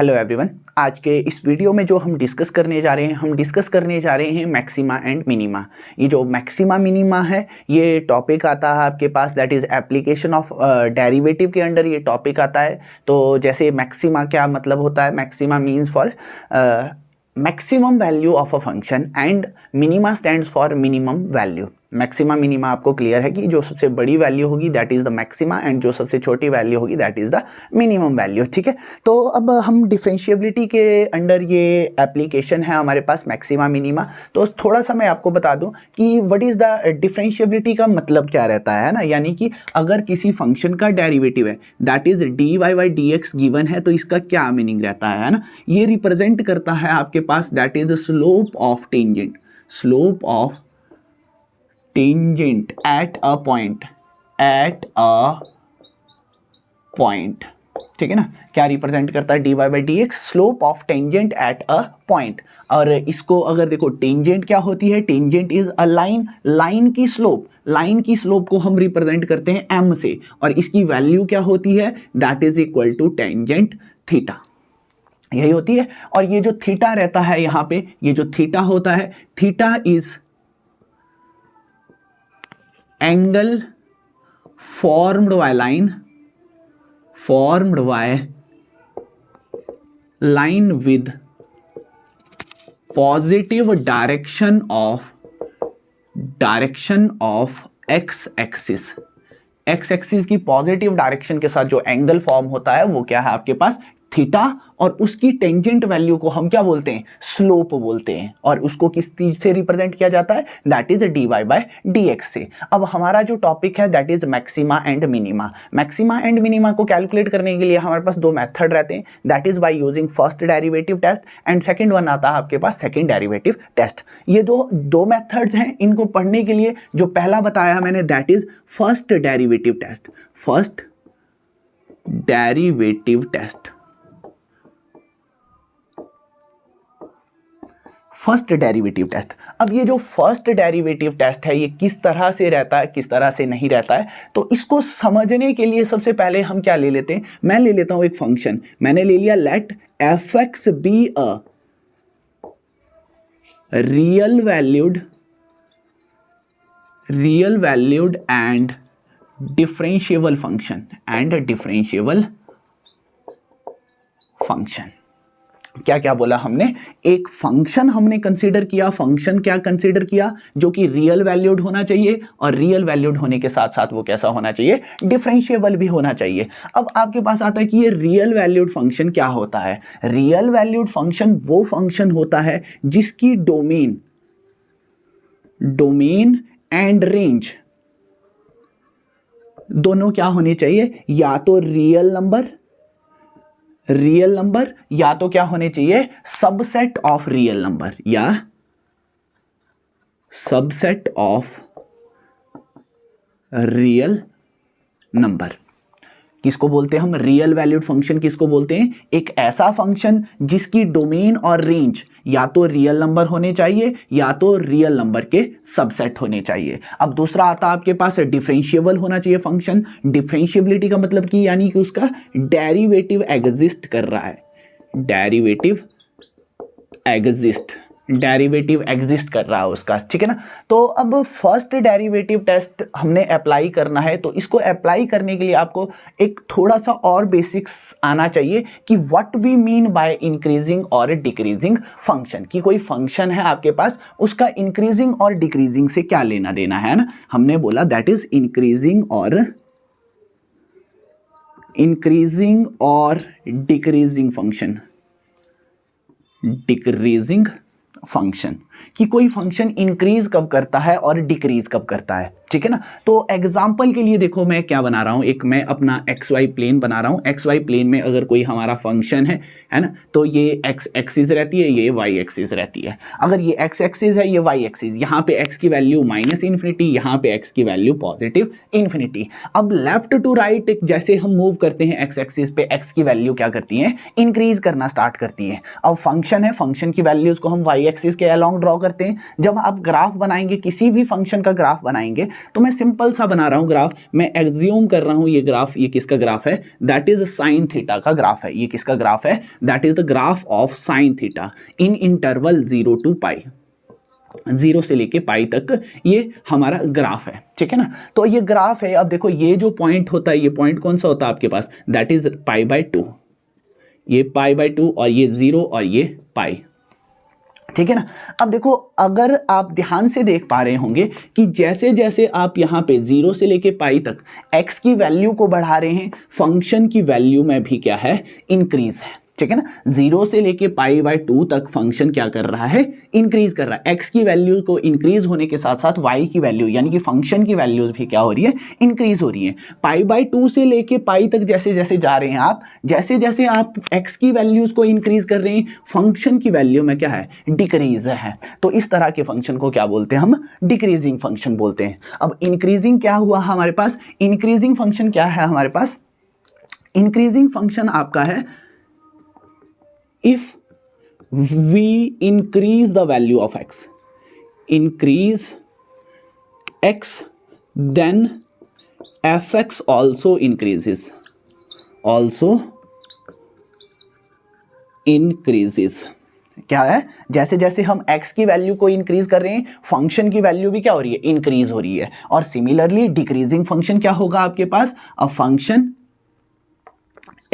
Hello everyone, आज के इस वीडियो में जो हम डिस्कस करने जा रहे हैं मैक्सिमा एंड मिनिमा। ये जो मैक्सिमा मिनिमा है ये टॉपिक आता है आपके पास, that is application of derivative के अंडर ये टॉपिक आता है। तो जैसे मैक्सिमा क्या मतलब होता है, maxima means for maximum value of a function and minima stands for minimum value. Maxima minima आपको क्लियर है कि जो सबसे बड़ी वैल्यू होगी that is the maxima and जो सबसे छोटी वैल्यू होगी that is the minimum value. ठीक है, तो अब हम डिफरेंशिएबिलिटी के अंडर ये एप्लीकेशन है हमारे पास मैक्सिमा मिनिमा। तो थोड़ा सा मैं आपको बता दूं कि व्हाट इज़ द डिफरेंशिएबिलिटी का मतलब क्या रहता है ना, यानी कि अगर किसी फंक्शन का डेरिवेटिव है that is d Y by D x given है तो इसका क्या मीनिंग रहता है ना, ये रिप्रेजेंट करता है आपके पास that is slope of tangent, slope of tangent at a point. ठीक है ना, क्या रिप्रेजेंट करता है D Y by D X, slope of tangent at a point. और इसको अगर देखो टेंजेंट क्या होती है, tangent is a line, line की स्लोप को हम रिप्रेजेंट करते हैं एम से, और इसकी वैल्यू क्या होती है that is equal to tangent theta, यही होती है। और ये जो थीटा रहता है यहाँ पे, ये जो थीटा होता है, theta is angle formed by line with positive direction of x axis। x axis की पॉजिटिव डायरेक्शन के साथ जो एंगल फॉर्म होता है वो क्या है आपके पास थीटा, और उसकी टेंजेंट वैल्यू को हम क्या बोलते हैं, स्लोप बोलते हैं, और उसको किस चीज से रिप्रेजेंट किया जाता है that is d Y by D x से। अब हमारा जो टॉपिक है that is maxima and minima. Maxima and minima को कैलकुलेट करने के लिए हमारे पास दो मेथड रहते हैं, that is by using first derivative test and second one आता है आपके पास सेकंड डेरिवेटिव टेस्ट। ये दो मेथड्स हैं, इनको पढ़ने के लिए जो पहला बताया मैंने that is first derivative test, first derivative test. First derivative test. अब ये जो फर्स्ट डेरिवेटिव टेस्ट है ये किस तरह से रहता है, किस तरह से नहीं रहता है, तो इसको समझने के लिए सबसे पहले हम क्या ले लेते हैं, मैं ले लेता हूं एक फंक्शन, मैंने ले लिया let F x be a real valued and differentiable function. क्या क्या बोला हमने, एक फंक्शन हमने कंसीडर किया, फंक्शन क्या कंसीडर किया जो कि रियल वैल्यूड होना चाहिए, और रियल वैल्यूड होने के साथ साथ वो कैसा होना चाहिए, डिफरेंशिएबल भी होना चाहिए। अब आपके पास आता है कि ये रियल वैल्यूड फंक्शन क्या होता है। रियल वैल्यूड फंक्शन वो फंक्शन होता है जिसकी डोमेन एंड रेंज दोनों क्या होने चाहिए, या तो रियल नंबर या तो क्या होने चाहिए, सबसेट ऑफ रियल नंबर या सबसेट ऑफ रियल नंबर। किसको बोलते हैं हम, रियल वैल्यूड फंक्शन किसको बोलते हैं, एक ऐसा फंक्शन जिसकी डोमेन और रेंज या तो रियल नंबर होने चाहिए या तो रियल नंबर के सबसेट होने चाहिए। अब दूसरा आता है आपके पास डिफरेंशिएबल होना चाहिए फंक्शन। डिफरेंशिएबिलिटी का मतलब कि यानी कि उसका डेरिवेटिव एग्जिस्ट कर रहा है, डेरिवेटिव एग्जिस्ट कर रहा है उसका। ठीक है ना, तो अब फर्स्ट डेरिवेटिव टेस्ट हमने अप्लाई करना है, तो इसको अप्लाई करने के लिए आपको एक थोड़ा सा और बेसिक्स आना चाहिए कि what we mean by increasing और डिक्रीजिंग फंक्शन। कि कोई फंक्शन है आपके पास, उसका इंक्रीजिंग और डिक्रीजिंग से क्या लेना देना है ना। हमने बोला दैट इज इंक्रीजिंग और डिक्रीजिंग फंक्शन, कि कोई फंक्शन इंक्रीज कब करता है और डिक्रीज कब करता है। ठीक है ना, तो एग्जांपल के लिए देखो मैं क्या बना रहा हूं, एक मैं अपना एक्स वाई प्लेन बना रहा हूं। एक्स वाई प्लेन में अगर कोई हमारा फंक्शन है ना, तो ये एक्स एक्सिस रहती है, ये वाई एक्सिस रहती है। अगर ये एक्स एक्सिस है, ये वाई एक्सिस, यहाँ पे एक्स की वैल्यू -इन्फिनिटी, यहाँ पे एक्स की वैल्यू पॉजिटिव इन्फिनिटी। अब लेफ्ट टू राइट जैसे हम मूव करते हैं एक्स एक्सिस पे, एक्स की वैल्यू क्या करती है, इंक्रीज करना स्टार्ट करती है। अब फंक्शन है, फंक्शन की वैल्यूज को हम वाई एक्सिस के अलॉन्ग ड्रॉ करते हैं। जब आप ग्राफ बनाएंगे, किसी भी फंक्शन का ग्राफ बनाएंगे, तो मैं सिंपल सा बना रहा हूँ ग्राफ, मैं एग्ज्यूम कर रहा हूँ ये ग्राफ, ये किसका ग्राफ है, दैट इज साइन थीटा का ग्राफ है। ये किसका ग्राफ है, that is the graph of sine theta in interval 0 to पाई, 0 से लेके पाई तक ये हमारा ग्राफ है, ठीक है ना। तो ये ग्राफ है, अब देखो ये जो पॉइंट होता है, ये पॉइंट कौन सा होता है आपके पास, दैट इज π/2, ये π/2 और ये 0 और ये पाई, ठीक है ना। अब देखो अगर आप ध्यान से देख पा रहे होंगे कि जैसे जैसे आप यहाँ पे 0 से लेके पाई तक x की वैल्यू को बढ़ा रहे हैं, फंक्शन की वैल्यू में भी क्या है, इंक्रीज है, ठीक है ना। 0 से लेके π/2 तक फंक्शन क्या कर रहा है, इंक्रीज कर रहा है। x की वैल्यू को इंक्रीज होने के साथ साथ y की वैल्यू यानी कि फंक्शन की वैल्यूज भी क्या हो रही है, इंक्रीज हो रही है। π/2 से लेके पाई तक जैसे जैसे जा रहे हैं आप, जैसे जैसे आप x की वैल्यूज को इंक्रीज कर रहे हैं, फंक्शन की वैल्यू में क्या है, डिक्रीज है। तो इस तरह के फंक्शन को क्या बोलते हैं हम, डिक्रीजिंग फंक्शन बोलते हैं। अब इंक्रीजिंग क्या हुआ हमारे पास, इंक्रीजिंग फंक्शन क्या है हमारे पास, इंक्रीजिंग फंक्शन आपका है if we increase the value of x, increase x, then fx also increases, also increases। क्या है, जैसे जैसे हम x की वैल्यू को इंक्रीज कर रहे हैं, फंक्शन की वैल्यू भी क्या हो रही है, इंक्रीज हो रही है। और सिमिलरली डिक्रीजिंग फंक्शन क्या होगा आपके पास, a function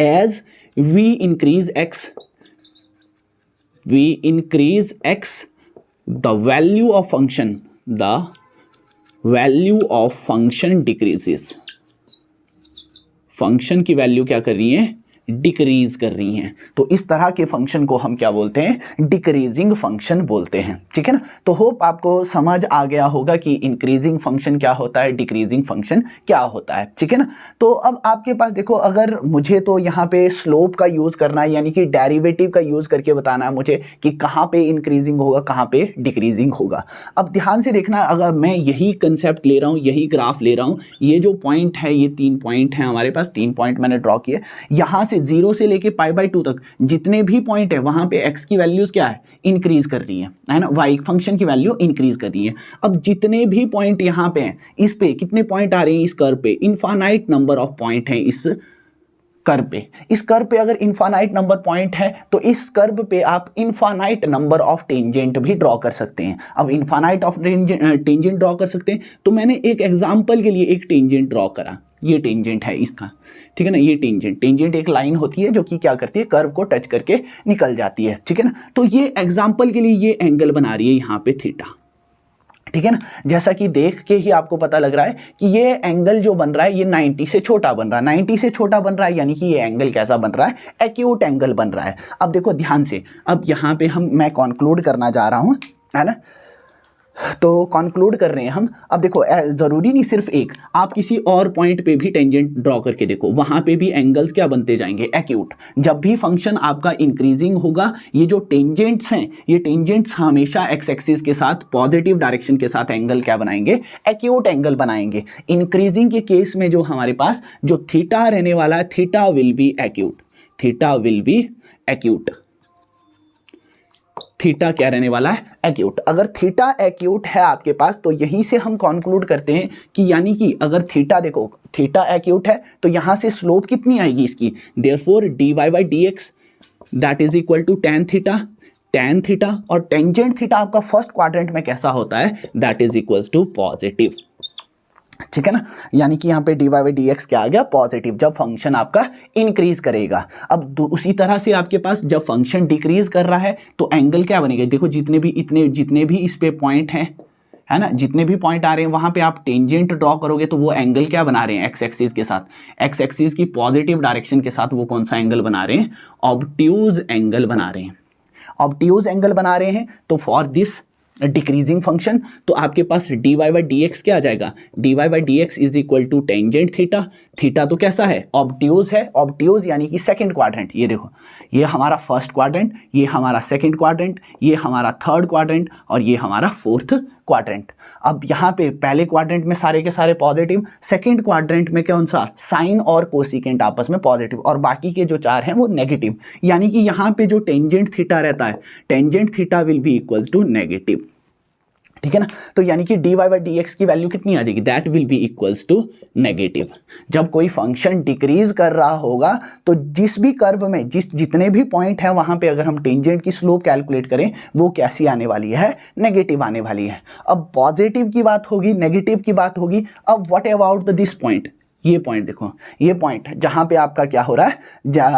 as we increase x, we increase x, the value of function, the value of function decreases, function की वैल्यू क्या कर रही है, डिक्रीज कर रही हैं। तो इस तरह के फंक्शन को हम क्या बोलते हैं, डिक्रीजिंग फंक्शन बोलते हैं, ठीक है ना। तो होप आपको समझ आ गया होगा कि इंक्रीजिंग फंक्शन क्या होता है, डिक्रीजिंग फंक्शन क्या होता है, ठीक है ना। तो अब आपके पास देखो, अगर मुझे तो यहाँ पे स्लोप का यूज करना है, यानी कि डेरिवेटिव का यूज करके बताना है मुझे कि कहाँ पे इंक्रीजिंग होगा, कहाँ पे डिक्रीजिंग होगा। अब ध्यान से देखना, अगर मैं यही कंसेप्ट ले रहा हूँ, यही ग्राफ ले रहा हूँ, ये जो पॉइंट है, ये 3 पॉइंट है हमारे पास, 3 पॉइंट मैंने ड्रॉ किए, यहाँ से 0 से लेके π/2 तक जितने भी पॉइंट है वहां पे x की वैल्यूज क्या है, इंक्रीज कर रही है ना, y फंक्शन की वैल्यू इंक्रीज कर रही है। अब जितने भी पॉइंट यहाँ पे हैं, इस पे कितने पॉइंट आ रहे हैं, इस कर्व पे इनफाइनाइट नंबर ऑफ पॉइंट हैं, इस कर्व पे, इस कर्व पे अगर इनफाइनाइट नंबर पॉइंट है तो इस कर्व पे आप इनफाइनाइट नंबर ऑफ टेंजेंट भी ड्रॉ कर सकते हैं। अब इनफाइनाइट ऑफ टेंजेंट ड्रॉ कर सकते हैं, तो मैंने एक एग्जांपल के लिए एक टेंजेंट ड्रॉ करा, ये टेंजेंट है इसका, ठीक है ना। ये टेंजेंट एक लाइन होती है जो कि क्या करती है, कर्व को टच करके निकल जाती है, ठीक है ना। तो ये एग्जांपल के लिए ये एंगल बना रही है यहाँ पे थीटा, ठीक है ना। जैसा कि देख के ही आपको पता लग रहा है कि ये एंगल जो बन रहा है ये 90 से छोटा बन रहा है, 90 से छोटा बन रहा है, यानी कि ये एंगल कैसा बन रहा है, एक्यूट एंगल बन रहा है। अब देखो ध्यान से, अब यहाँ पे मैं कंक्लूड करना जा रहा हूँ, है ना। तो कंक्लूड कर रहे हैं हम। अब देखो ज़रूरी नहीं सिर्फ एक, आप किसी और पॉइंट पे भी टेंजेंट ड्रॉ करके देखो, वहाँ पे भी एंगल्स क्या बनते जाएंगे, एक्यूट। जब भी फंक्शन आपका इंक्रीजिंग होगा, ये जो टेंजेंट्स हैं, ये टेंजेंट्स हमेशा एक्स एक्सिस के साथ पॉजिटिव डायरेक्शन के साथ एंगल क्या बनाएंगे, एक्यूट एंगल बनाएंगे। इंक्रीजिंग के केस में जो हमारे पास जो थीटा रहने वाला है, theta will B acute, theta will B acute, theta क्या रहने वाला है, एक्यूट। अगर थीटा एक्यूट है आपके पास, तो यहीं से हम कंक्लूड करते हैं कि यानी कि अगर थीटा, देखो थीटा एक्यूट है तो यहां से स्लोप कितनी आएगी इसकी, therefore dy/dx that is equal to tan theta, और टेंजेंट थीटा आपका फर्स्ट क्वाड्रेंट में कैसा होता है, that is equals to positive, ठीक है ना। यानी कि यहाँ पे dy/dx क्या आ गया, पॉजिटिव, जब फंक्शन आपका इंक्रीज करेगा। अब उसी तरह से आपके पास जब फंक्शन डिक्रीज कर रहा है तो एंगल क्या बनेगा, देखो जितने भी इस पे पॉइंट हैं, है ना, जितने भी पॉइंट आ रहे हैं वहां पे आप टेंजेंट ड्रॉ करोगे तो वो एंगल क्या बना रहे हैं, एक्स एक्सिस के साथ, एक्स एक्सिस की पॉजिटिव डायरेक्शन के साथ वो कौन सा एंगल बना रहे हैं, ऑब्ट्यूज एंगल बना रहे हैं, ऑब्ट्यूज एंगल बना रहे हैं। तो फॉर दिस डिक्रीजिंग फंक्शन, तो आपके पास dy/dx क्या आ जाएगा, dy/dx is equal to tangent theta, theta तो कैसा है, ऑब्ट्यूज है, ऑब्ट्यूज यानी कि सेकंड क्वाड्रेंट। ये देखो, ये हमारा फर्स्ट क्वाड्रेंट, ये हमारा सेकंड क्वाड्रेंट, ये हमारा थर्ड क्वाड्रेंट, और ये हमारा फोर्थ क्वाड्रेंट। अब यहाँ पे पहले क्वाड्रेंट में सारे के सारे पॉजिटिव, सेकंड क्वाड्रेंट में कौन सा, साइन और कोसिकेंट आपस में पॉजिटिव, और बाकी के जो 4 हैं वो नेगेटिव। यानी कि यहाँ पे जो टेंजेंट थीटा रहता है, tangent theta will be equals to negative, ठीक है ना। तो यानी कि dy बाई डी एक्स की वैल्यू कितनी आ जाएगी, that will be equals to negative. जब कोई फंक्शन डिक्रीज कर रहा होगा तो जिस भी कर्व में जितने भी पॉइंट हैं वहां पे अगर हम टेंजेंट की स्लोप कैलकुलेट करें वो कैसी आने वाली है, नेगेटिव आने वाली है। अब पॉजिटिव की बात होगी, नेगेटिव की बात होगी। अब व्हाट अबाउट दिस पॉइंट, ये पॉइंट देखो, ये पॉइंट जहां पे आपका क्या हो रहा है,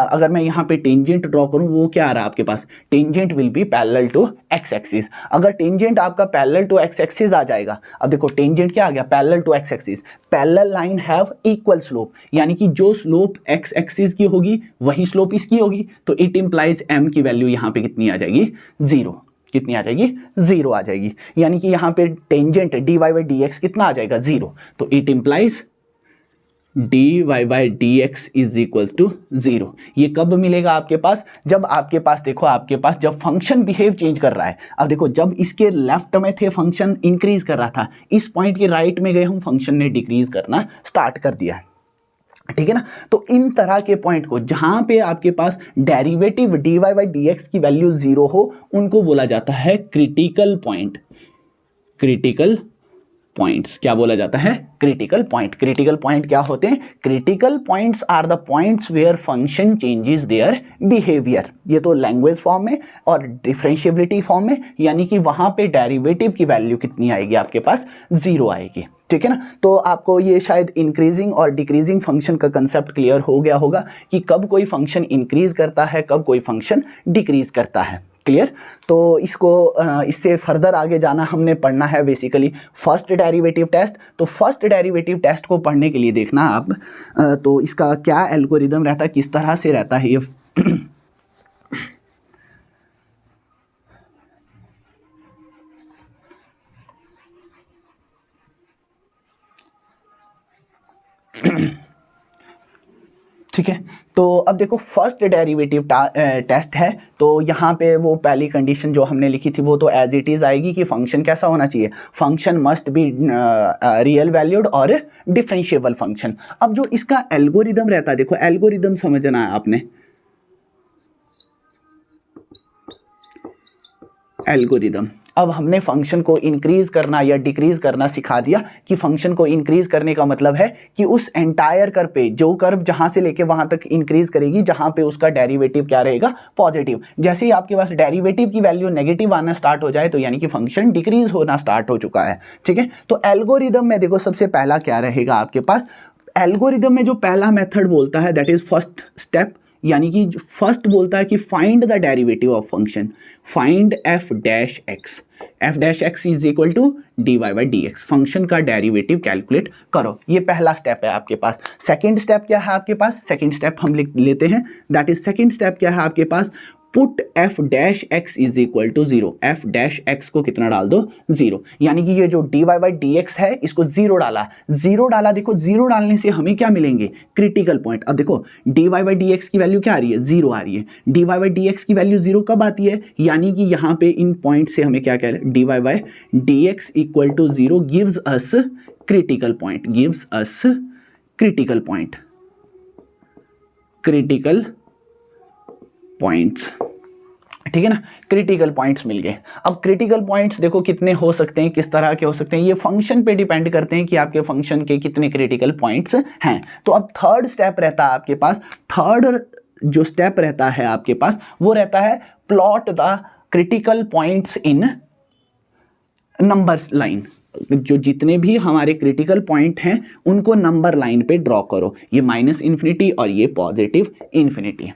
अगर मैं यहाँ पे टेंजेंट ड्रॉ करूं वो क्या आ रहा है आपके पास, tangent will be parallel to X axis. अगर टेंजेंट आपका पैरेलल टू एक्स एक्सिस आ जाएगा, अब देखो टेंजेंट क्या आ गया, parallel to X axis, parallel line have equal slope, यानी कि जो स्लोप एक्स एक्सिस की होगी वही स्लोप इसकी होगी। तो इट इंप्लाइज एम की वैल्यू यहाँ पे कितनी आ जाएगी, जीरो। कितनी आ जाएगी, जीरो आ जाएगी। यानी कि यहाँ पे tangent D Y by D X कितना आ जाएगा, जीरो। तो it implies dy by D X is equal to zero. ये कब मिलेगा आपके पास, जब आपके पास देखो, आपके पास जब फंक्शन बिहेव चेंज कर रहा है। अब देखो जब इसके लेफ्ट में थे फंक्शन इंक्रीज कर रहा था, इस पॉइंट के राइट में गए हम, फंक्शन ने डिक्रीज करना स्टार्ट कर दिया है। ठीक है ना। तो इन तरह के पॉइंट को जहां पे आपके पास derivative dy by D X की वैल्यू जीरो हो, उनको बोला जाता है क्रिटिकल पॉइंट। क्रिटिकल पॉइंट्स क्या बोला जाता है, क्रिटिकल पॉइंट। क्रिटिकल पॉइंट क्या होते हैं, critical points are the points where function changes their behaviour. ये तो लैंग्वेज फॉर्म में और डिफरेंशिएबिलिटी फॉर्म में, यानी कि वहां पे डेरिवेटिव की वैल्यू कितनी आएगी आपके पास, जीरो आएगी। ठीक है ना। तो आपको ये शायद इंक्रीजिंग और डिक्रीजिंग फंक्शन का कंसेप्ट क्लियर हो गया होगा कि कब कोई फंक्शन इंक्रीज करता है, कब कोई फंक्शन डिक्रीज करता है। क्लियर। तो इसको इससे फर्दर आगे जाना हमने पढ़ना है बेसिकली फर्स्ट डेरिवेटिव टेस्ट। तो फर्स्ट डेरिवेटिव टेस्ट को पढ़ने के लिए देखना आप, तो इसका क्या एल्गोरिदम रहता है, किस तरह से रहता है ये ठीक है। तो अब देखो फर्स्ट डेरिवेटिव टेस्ट है, तो यहाँ पे वो पहली कंडीशन जो हमने लिखी थी वो तो एज इट इज़ आएगी कि फंक्शन कैसा होना चाहिए, function must be real valued और डिफरेंशिएबल फंक्शन। अब जो इसका एल्गोरिदम रहता है, देखो एल्गोरिदम समझना है आपने, एल्गोरिदम। अब हमने फंक्शन को इंक्रीज करना या डिक्रीज करना सिखा दिया कि फंक्शन को इंक्रीज करने का मतलब है कि उस एंटायर कर्व पे, जो कर्व जहां से लेके वहां तक इंक्रीज करेगी जहां पे उसका डेरिवेटिव क्या रहेगा, पॉजिटिव। जैसे ही आपके पास डेरिवेटिव की वैल्यू नेगेटिव आना स्टार्ट हो जाए तो यानी कि फंक्शन डिक्रीज होना स्टार्ट हो चुका है। ठीक है। तो एल्गोरिदम में देखो सबसे पहला क्या रहेगा आपके पास, एल्गोरिदम में जो पहला मेथड बोलता है दैट इज फर्स्ट स्टेप, यानी कि फर्स्ट बोलता है कि find the derivative of function, find F dash X, F dash X is equal to D Y by D X, function का डेरिवेटिव कैलकुलेट करो। ये पहला स्टेप है आपके पास। सेकंड स्टेप क्या है आपके पास, सेकंड स्टेप हम लिख लेते हैं, दैट इज सेकंड स्टेप क्या है आपके पास, put F dash X is equal to zero, F dash X को कितना डाल दो, जीरो। यानी कि ये जो D Y by D X है इसको जीरो डाला, जीरो डाला। देखो जीरो डालने से हमें क्या मिलेंगे, क्रिटिकल पॉइंट। अब देखो D Y by D X की वैल्यू क्या आ रही है, जीरो आ रही है। D Y by D X की वैल्यू जीरो कब आती है, यानी कि यहाँ पे इन पॉइंट से हमें क्या कह रहे हैं, D Y by D X equal to zero gives us critical point, gives us critical point, critical points. ठीक है ना, क्रिटिकल पॉइंट्स मिल गए। अब क्रिटिकल पॉइंट्स देखो कितने हो सकते हैं, किस तरह के हो सकते हैं, ये फंक्शन पे डिपेंड करते हैं कि आपके फंक्शन के कितने क्रिटिकल पॉइंट्स हैं। तो अब थर्ड स्टेप रहता है आपके पास, थर्ड जो स्टेप रहता है आपके पास वो रहता है plot the critical points in numbers line. जो जितने भी हमारे क्रिटिकल पॉइंट हैं उनको नंबर लाइन पे ड्रॉ करो, ये माइनस इन्फिनिटी और ये पॉजिटिव इन्फिनिटी।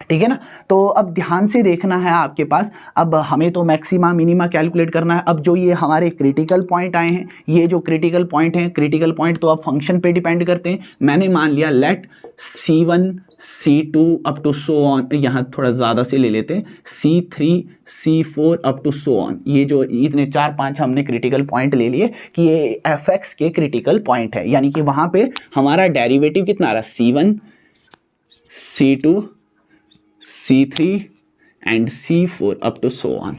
ठीक है ना। तो अब ध्यान से देखना है आपके पास, अब हमें तो मैक्सिमा मिनिमा कैलकुलेट करना है। अब जो ये हमारे क्रिटिकल पॉइंट आए हैं, ये जो क्रिटिकल पॉइंट हैं, क्रिटिकल पॉइंट तो अब फंक्शन पे डिपेंड करते हैं। मैंने मान लिया let C1 C2 up to so on, यहाँ थोड़ा ज़्यादा से ले लेते हैं, C3 C4 up to so on. ये जो इतने 4-5 हमने क्रिटिकल पॉइंट ले लिए कि ये fx के क्रिटिकल पॉइंट है, यानी कि वहाँ पे हमारा डेरिवेटिव कितना आ रहा है, C1 C2 C3 and C4 up to so on.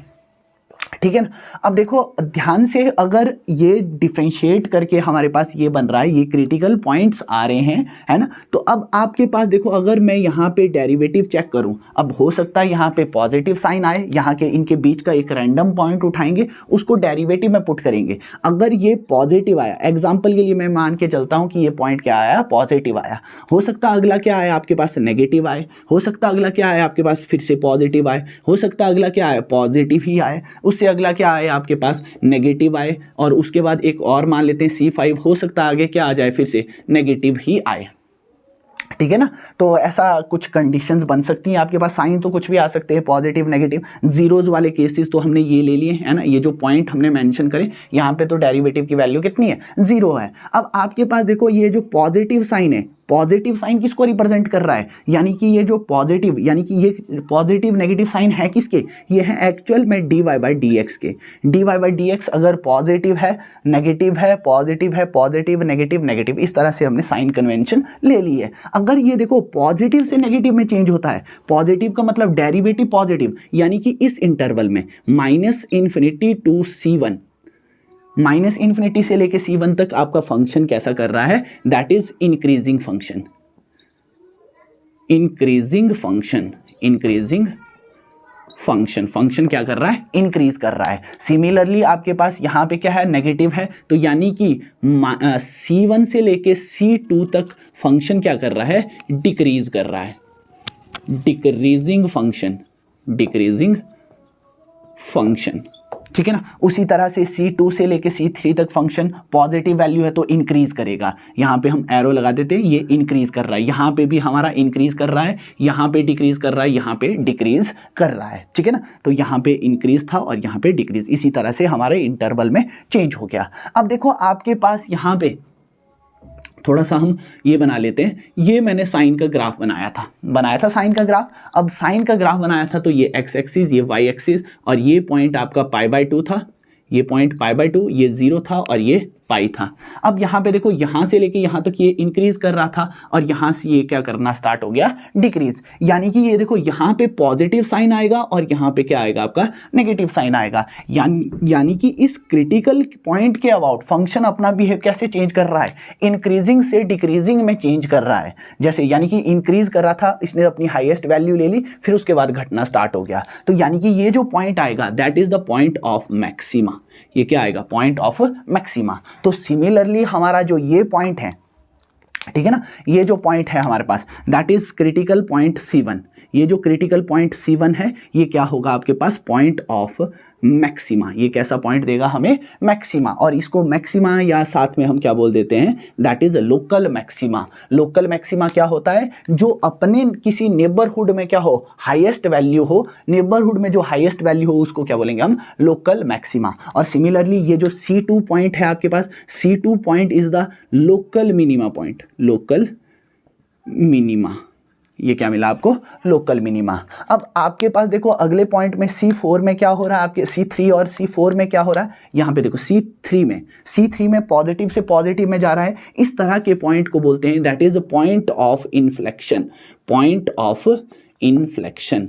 ठीक है ना। अब देखो ध्यान से, अगर ये डिफरेंशिएट करके हमारे पास ये बन रहा है, ये क्रिटिकल पॉइंट्स आ रहे हैं, है ना। तो अब आपके पास देखो, अगर मैं यहाँ पे डेरिवेटिव चेक करूँ, अब हो सकता है यहाँ पे पॉजिटिव साइन आए, यहाँ के इनके बीच का एक रैंडम पॉइंट उठाएंगे, उसको डेरिवेटिव में पुट करेंगे। अगर ये पॉजिटिव आया, एग्जाम्पल के लिए मैं मान के चलता हूँ कि ये पॉइंट क्या आया, पॉजिटिव आया, हो सकता है अगला क्या आया आपके पास, नेगेटिव आए, हो सकता है अगला क्या आया आपके पास फिर से पॉजिटिव आए, हो सकता है अगला क्या आया पॉजिटिव ही आए, उससे अगला क्या आए आपके पास नेगेटिव आए, और उसके बाद एक और मान लेते हैं C5, हो सकता है आगे क्या आ जाए फिर से नेगेटिव ही आए, ठीक है ना। तो ऐसा कुछ कंडीशंस बन सकती हैं आपके पास, साइन तो कुछ भी आ सकते हैं, पॉजिटिव नेगेटिव, जीरोज वाले केसेस तो हमने ये ले लिए है ना, ये जो पॉइंट हमने मेंशन करे यहाँ पे, तो डेरिवेटिव की वैल्यू कितनी है, 0 है। अब आपके पास देखो ये जो पॉजिटिव साइन है, पॉजिटिव साइन किसको रिप्रेजेंट कर रहा है, यानी कि ये जो पॉजिटिव, यानी कि ये पॉजिटिव नेगेटिव साइन है किसके, ये है एक्चुअल में dy/dx के। dy/dx अगर पॉजिटिव है, नेगेटिव है, पॉजिटिव है, पॉजिटिव नेगेटिव, नेगेटिव, इस तरह से हमने साइन कन्वेंशन ले ली है। अगर ये देखो पॉजिटिव से नेगेटिव में चेंज होता है, पॉजिटिव का मतलब डेरिवेटिव पॉजिटिव, यानी कि इस इंटरवल में -∞ टू C1, -∞ से लेके C1 तक आपका फंक्शन कैसा कर रहा है, that is increasing function, increasing function, increasing function, function क्या कर रहा है, इंक्रीज कर रहा है। सिमिलरली आपके पास यहाँ पे क्या है, नेगेटिव है, तो यानी कि C1 से लेके C2 तक फंक्शन क्या कर रहा है, डिक्रीज कर रहा है, डिक्रीजिंग फंक्शन, डिक्रीजिंग फंक्शन, ठीक है ना। उसी तरह से C2 से लेके C3 तक फंक्शन पॉजिटिव वैल्यू है तो इंक्रीज करेगा, यहाँ पे हम एरो लगा देते हैं, ये इंक्रीज कर रहा है, यहाँ पे भी हमारा इंक्रीज कर रहा है, यहाँ पे डिक्रीज कर रहा है, यहाँ पे डिक्रीज कर रहा है, ठीक है ना। तो यहाँ पे इंक्रीज था और यहाँ पे डिक्रीज, इसी तरह से हमारे इंटरवल में चेंज हो गया। अब देखो आपके पास यहाँ पे थोड़ा सा हम ये बना लेते हैं, ये मैंने साइन का ग्राफ बनाया था साइन का ग्राफ। अब साइन का ग्राफ बनाया था तो ये x एक्सिस, ये y एक्सिस, और ये पॉइंट आपका π/2 था, ये पॉइंट π/2, ये 0 था और ये पाई था। अब यहाँ पे देखो, यहाँ से लेके यहाँ तक ये इंक्रीज कर रहा था और यहाँ से ये क्या करना स्टार्ट हो गया, डिक्रीज, यानी कि ये देखो यहाँ पे पॉजिटिव साइन आएगा और यहाँ पे क्या आएगा आपका नेगेटिव साइन आएगा, यानी कि इस क्रिटिकल पॉइंट के अबाउट फंक्शन अपना बिहेव कैसे चेंज कर रहा है, इंक्रीजिंग से डिक्रीजिंग में चेंज कर रहा है। जैसे यानी कि इंक्रीज कर रहा था, इसने अपनी हाईएस्ट वैल्यू ले ली, फिर उसके बाद घटना स्टार्ट हो गया, तो यानी कि ये जो पॉइंट आएगा that is the point of maxima, ये क्या आएगा, पॉइंट ऑफ मैक्सिमा। तो सिमिलरली हमारा जो ये पॉइंट है, ठीक है ना, ये जो पॉइंट है हमारे पास that is critical point C1, ये जो क्रिटिकल पॉइंट C1 है ये क्या होगा आपके पास, पॉइंट ऑफ मैक्सिमा। ये कैसा पॉइंट देगा हमें, मैक्सिमा, और इसको मैक्सिमा या साथ में हम क्या बोल देते हैं, that is local maxima. Local maxima क्या होता है, जो अपने किसी नेबरहुड में क्या हो, हाईएस्ट वैल्यू हो, नेबरहुड में जो हाईएस्ट वैल्यू हो उसको क्या बोलेंगे हम, लोकल मैक्सिमा। और सिमिलरली ये जो C2 पॉइंट है आपके पास, C2 point is the local minima point, local minima, ये क्या मिला आपको, लोकल मिनिमा। अब आपके पास देखो अगले पॉइंट में C4 में क्या हो रहा है, आपके C3 और C4 में क्या हो रहा है, यहाँ पे देखो C3 में पॉजिटिव से पॉजिटिव में जा रहा है, इस तरह के पॉइंट को बोलते हैं that is point of inflection, point of inflection,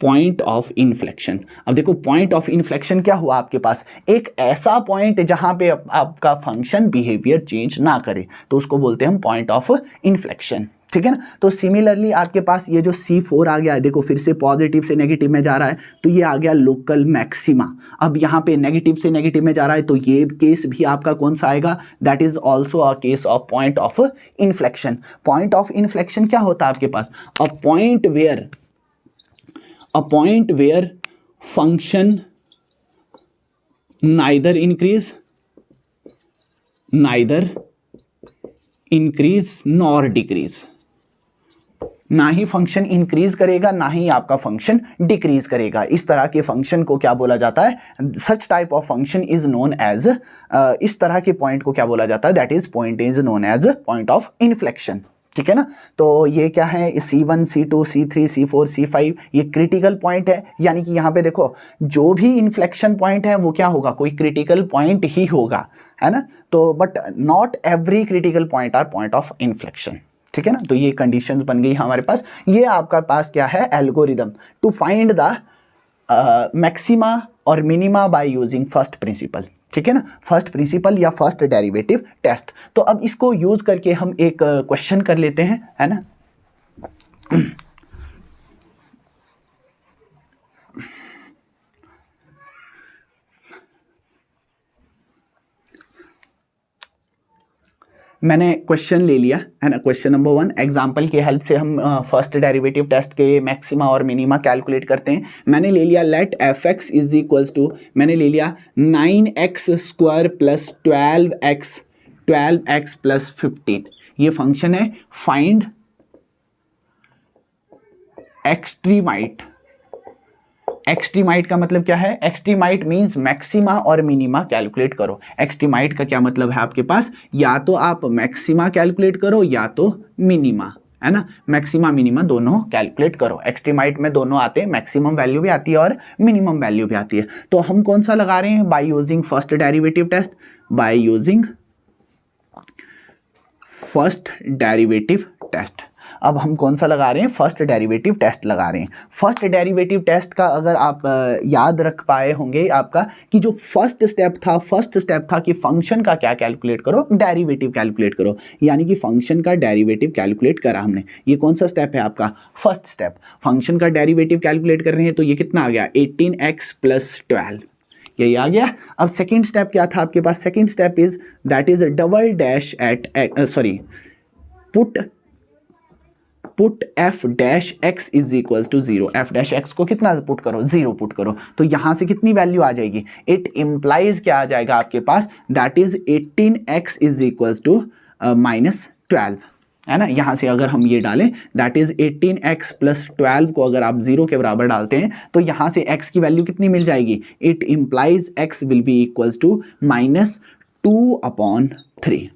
point of inflection. अब देखो पॉइंट ऑफ इन्फ्लेक्शन क्या हुआ आपके पास, एक ऐसा पॉइंट जहां पे आपका फंक्शन बिहेवियर चेंज ना करे, तो उसको बोलते हैं हम पॉइंट ऑफ इन्फ्लेक्शन, ठीक है ना। तो सिमिलरली आपके पास ये जो C4 आ गया है, देखो फिर से पॉजिटिव से नेगेटिव में जा रहा है, तो ये आ गया लोकल मैक्सिमा। अब यहाँ पे नेगेटिव से नेगेटिव में जा रहा है, तो ये केस भी आपका कौन सा आएगा, that is also a case of point of inflection. Point of inflection क्या होता है आपके पास, a point where function neither increase nor decrease, ना ही फंक्शन इंक्रीज करेगा ना ही आपका फंक्शन डिक्रीज करेगा। इस तरह के फंक्शन को क्या बोला जाता है, such type of function is known as, इस तरह के पॉइंट को क्या बोला जाता है, that is point is known as point of inflection, ठीक है ना। तो ये क्या है, C1 C2 C3 C4 C5 ये क्रिटिकल पॉइंट है, यानी कि यहाँ पे देखो जो भी इन्फ्लेक्शन पॉइंट है वो क्या होगा, कोई क्रिटिकल पॉइंट ही होगा, है ना। तो but not every critical point are point of inflection, ठीक है ना। तो ये कंडीशंस बन गई हमारे पास। ये आपका पास क्या है, algorithm to find the maxima और minima by using first principle, ठीक है ना, फर्स्ट प्रिंसिपल या फर्स्ट डेरिवेटिव टेस्ट। तो अब इसको यूज करके हम एक क्वेश्चन कर लेते हैं, है ना। मैंने क्वेश्चन ले लिया है ना, क्वेश्चन नंबर 1, एग्जाम्पल की हेल्प से हम फर्स्ट डेरिवेटिव टेस्ट के मैक्सिमा और मिनिमा कैलकुलेट करते हैं। मैंने ले लिया let F X is equals to, मैंने ले लिया 9x square plus 12x plus 15। ये फंक्शन है फाइंड एक्सट्रीमाइट। एक्सट्रीमाइट का मतलब क्या है, एक्सट्रीमाइट मींस मैक्सिमा और मिनिमा कैलकुलेट करो। एक्सट्रीमाइट का क्या मतलब है आपके पास, या तो आप मैक्सिमा कैलकुलेट करो या तो मिनिमा, है ना, मैक्सिमा मिनिमा दोनों कैलकुलेट करो। एक्सट्रीमाइट में दोनों आते हैं, मैक्सिमम वैल्यू भी आती है और मिनिमम वैल्यू भी आती है। तो हम कौन सा लगा रहे हैं, by using first derivative test, by using first derivative test. अब हम कौन सा लगा रहे हैं, फर्स्ट डेरिवेटिव टेस्ट लगा रहे हैं। फर्स्ट डेरिवेटिव टेस्ट का अगर आप याद रख पाए होंगे आपका कि जो फर्स्ट स्टेप था कि फंक्शन का क्या कैलकुलेट करो, डेरिवेटिव कैलकुलेट करो, यानी कि फंक्शन का डेरिवेटिव कैलकुलेट करा हमने। ये कौन सा स्टेप है आपका, फर्स्ट स्टेप। फंक्शन का डेरिवेटिव कैलकुलेट कर रहे हैं तो ये कितना आ गया, 18x प्लस 12, यही आ गया। अब सेकेंड स्टेप क्या था आपके पास, second step is that is double dash at put F dash X is equals to 0। F dash X को कितना पुट करो, 0 पुट करो। तो यहां से कितनी वैल्यू आ जाएगी, इट इम्प्लाइज क्या आ जाएगा आपके पास, that is 18x is equals to -12, है ना। यहां से अगर हम ये डालें दैट इज 18x प्लस 12 को अगर आप 0 के बराबर डालते हैं तो यहां से x की वैल्यू कितनी मिल जाएगी, it implies x will be equals to -2/3।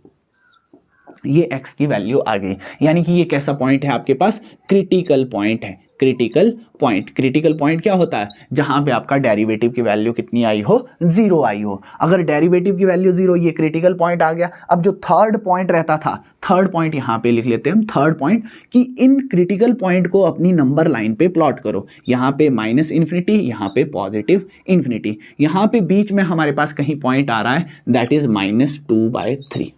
ये x की वैल्यू आ गई, यानी कि ये कैसा पॉइंट है आपके पास, क्रिटिकल पॉइंट है। क्रिटिकल पॉइंट क्या होता है, जहां पे आपका डेरिवेटिव की वैल्यू कितनी आई हो, 0 आई हो। अगर डेरिवेटिव की वैल्यू 0, ये क्रिटिकल पॉइंट आ गया। अब जो थर्ड पॉइंट रहता था, थर्ड पॉइंट यहां पे लिख लेते हैं हम, थर्ड पॉइंट कि इन क्रिटिकल पॉइंट को अपनी नंबर लाइन पे प्लॉट करो। यहाँ पे -∞, यहाँ पे +∞, यहाँ पे बीच में हमारे पास कहीं पॉइंट आ रहा है दैट इज -2/3,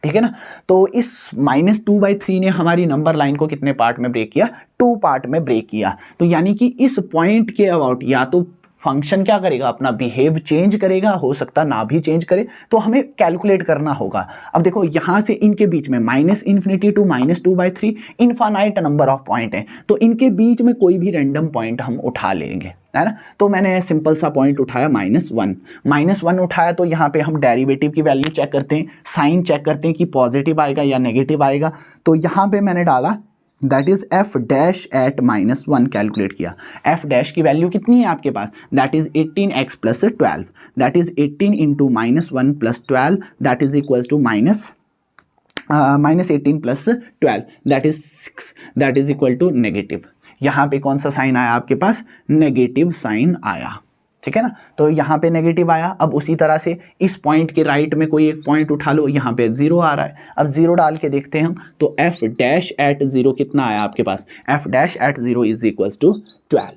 ठीक है ना। तो इस -2/3 ने हमारी नंबर लाइन को कितने पार्ट में ब्रेक किया, 2 पार्ट में ब्रेक किया। तो यानी कि इस पॉइंट के अबाउट या तो फंक्शन क्या करेगा, अपना बिहेव चेंज करेगा, हो सकता ना भी चेंज करे, तो हमें कैलकुलेट करना होगा। अब देखो यहां से इनके बीच में -∞ to -2/3 infinite number of point है, तो इनके बीच में कोई भी रैंडम पॉइंट हम उठा लेंगे, है ना। तो मैंने सिंपल सा पॉइंट उठाया -1 उठाया। तो यहाँ पे हम डेरिवेटिव की वैल्यू चेक करते हैं, साइन चेक करते हैं कि पॉजिटिव आएगा या नेगेटिव आएगा। तो यहाँ पे मैंने डाला that is F dash at -1 calculate किया। एफ डैश की वैल्यू कितनी है आपके पास, that is 18x plus 12, that is 18 into -1 plus 12 that is equals to -18 plus 12 that is 6, that is equal to negative. यहाँ पे कौन सा साइन आया आपके पास, नेगेटिव साइन आया, ठीक है ना। तो यहाँ पे नेगेटिव आया। अब उसी तरह से इस पॉइंट के राइट में कोई एक पॉइंट उठा लो, यहाँ पे 0 आ रहा है। अब 0 डाल के देखते हैं हम, तो एफ डैश एट 0 कितना आया आपके पास, F dash at 0 is equals to 12,